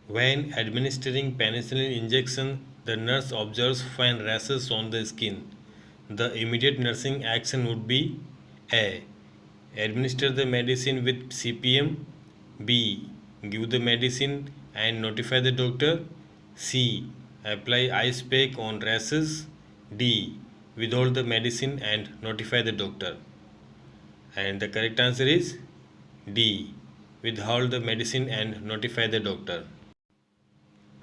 When administering penicillin injection, the nurse observes fine rashes on the skin. The immediate nursing action would be A. Administer the medicine with CPM. B. Give the medicine and notify the doctor. C. Apply ice pack on rashes. D. Withhold the medicine and notify the doctor. And the correct answer is D. Withhold the medicine and notify the doctor.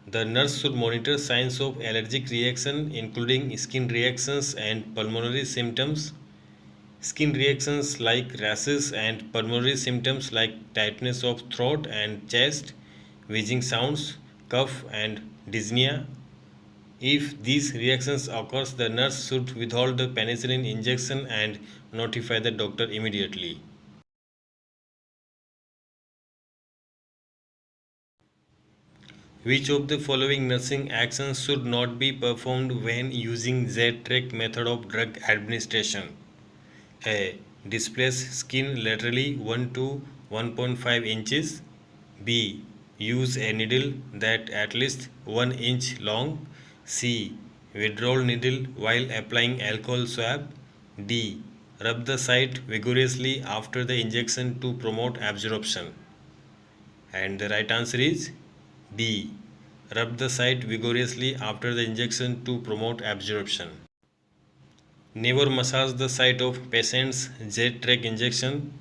The nurse should monitor signs of allergic reaction, including skin reactions and pulmonary symptoms. Skin reactions like rashes and pulmonary symptoms like tightness of throat and chest, wheezing sounds, cough, and dyspnea. If these reactions occurs, the nurse should withhold the penicillin injection and notify the doctor immediately. Which of the following nursing actions should not be performed when using Z-Trek method of drug administration? A. Displace skin laterally 1 to 1.5 inches. B. Use a needle that at least 1 inch long. C. Withdrawal needle while applying alcohol swab. D. Rub the site vigorously after the injection to promote absorption. And the right answer is D. Rub the site vigorously after the injection to promote absorption. Never massage the site of patient's Z-Trek injection.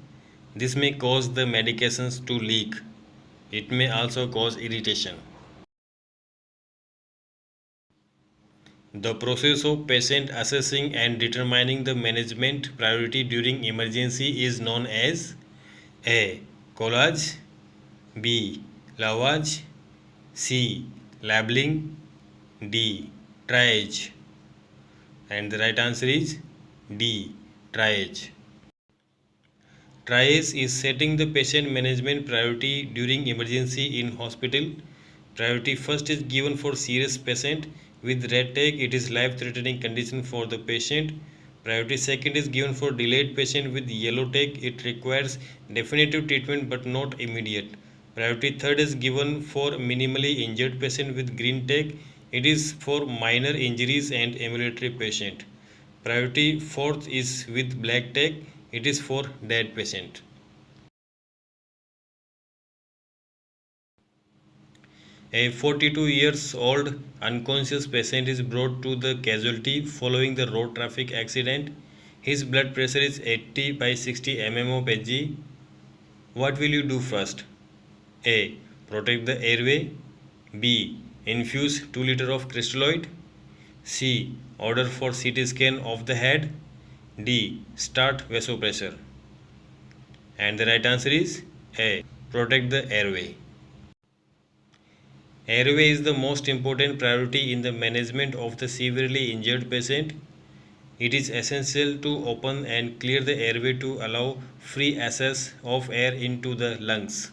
This may cause the medications to leak. It may also cause irritation. The process of patient assessing and determining the management priority during emergency is known as A. Collage. B. Lavage. C. Labeling. D. Triage. And the right answer is D. Triage. Triage is setting the patient management priority during emergency in hospital. Priority first is given for serious patient. With red tag, it is life-threatening condition for the patient. Priority second is given for delayed patient. With yellow tag, it requires definitive treatment but not immediate. Priority third is given for minimally injured patient. With green tag, it is for minor injuries and ambulatory patient. Priority fourth is with black tag. It is for dead patient. A 42 years old unconscious patient is brought to the casualty following the road traffic accident. His blood pressure is 80 by 60 mm of Hg. What will you do first? A. Protect the airway. B. Infuse 2 liters of crystalloid. C. Order for CT scan of the head. D. Start vasopressor. And the right answer is A. Protect the airway. Airway is the most important priority in the management of the severely injured patient. It is essential to open and clear the airway to allow free access of air into the lungs.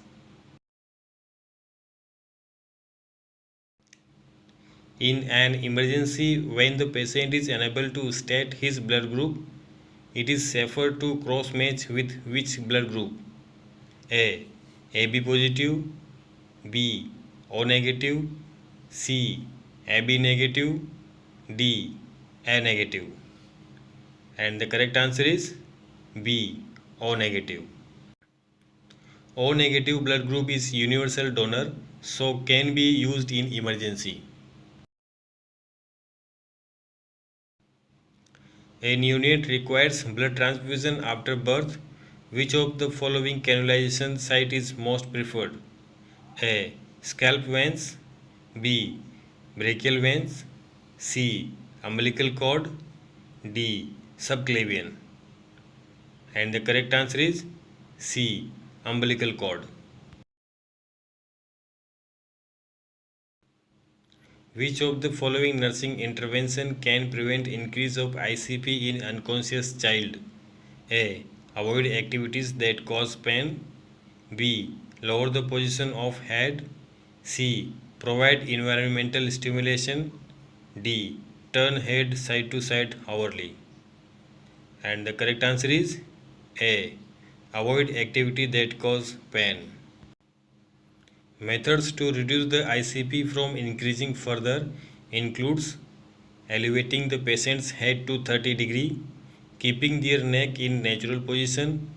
In an emergency, when the patient is unable to state his blood group, it is safer to cross match with which blood group? A. AB positive. B. O negative. C. AB negative. D. A negative. And the correct answer is B. O negative. O negative blood group is universal donor, so can be used in emergency. A neonate requires blood transfusion after birth. Which of the following cannulization site is most preferred? A. Scalp veins. B. Brachial veins. C. Umbilical cord. D. Subclavian. And the correct answer is C. Umbilical cord. Which of the following nursing intervention can prevent increase of ICP in unconscious child? A. Avoid activities that cause pain. B. Lower the position of head. C. Provide environmental stimulation. D. Turn head side to side hourly. And the correct answer is A. Avoid activity that cause pain. Methods to reduce the ICP from increasing further includes elevating the patient's head to 30 degree, keeping their neck in natural position,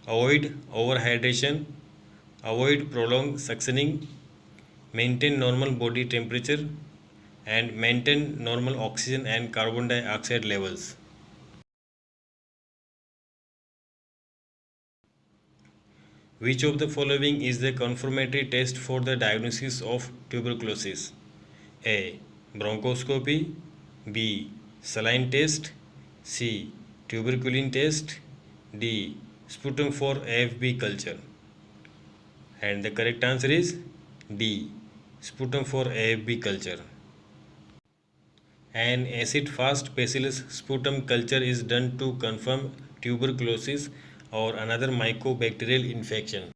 avoid overhydration, avoid prolonged suctioning, maintain normal body temperature, and maintain normal oxygen and carbon dioxide levels. Which of the following is the confirmatory test for the diagnosis of tuberculosis? A. Bronchoscopy. B. Saline test. C. Tuberculin test. D. Sputum for AFB culture. And the correct answer is D. Sputum for AFB culture. An acid-fast bacillus sputum culture is done to confirm tuberculosis or another mycobacterial infection.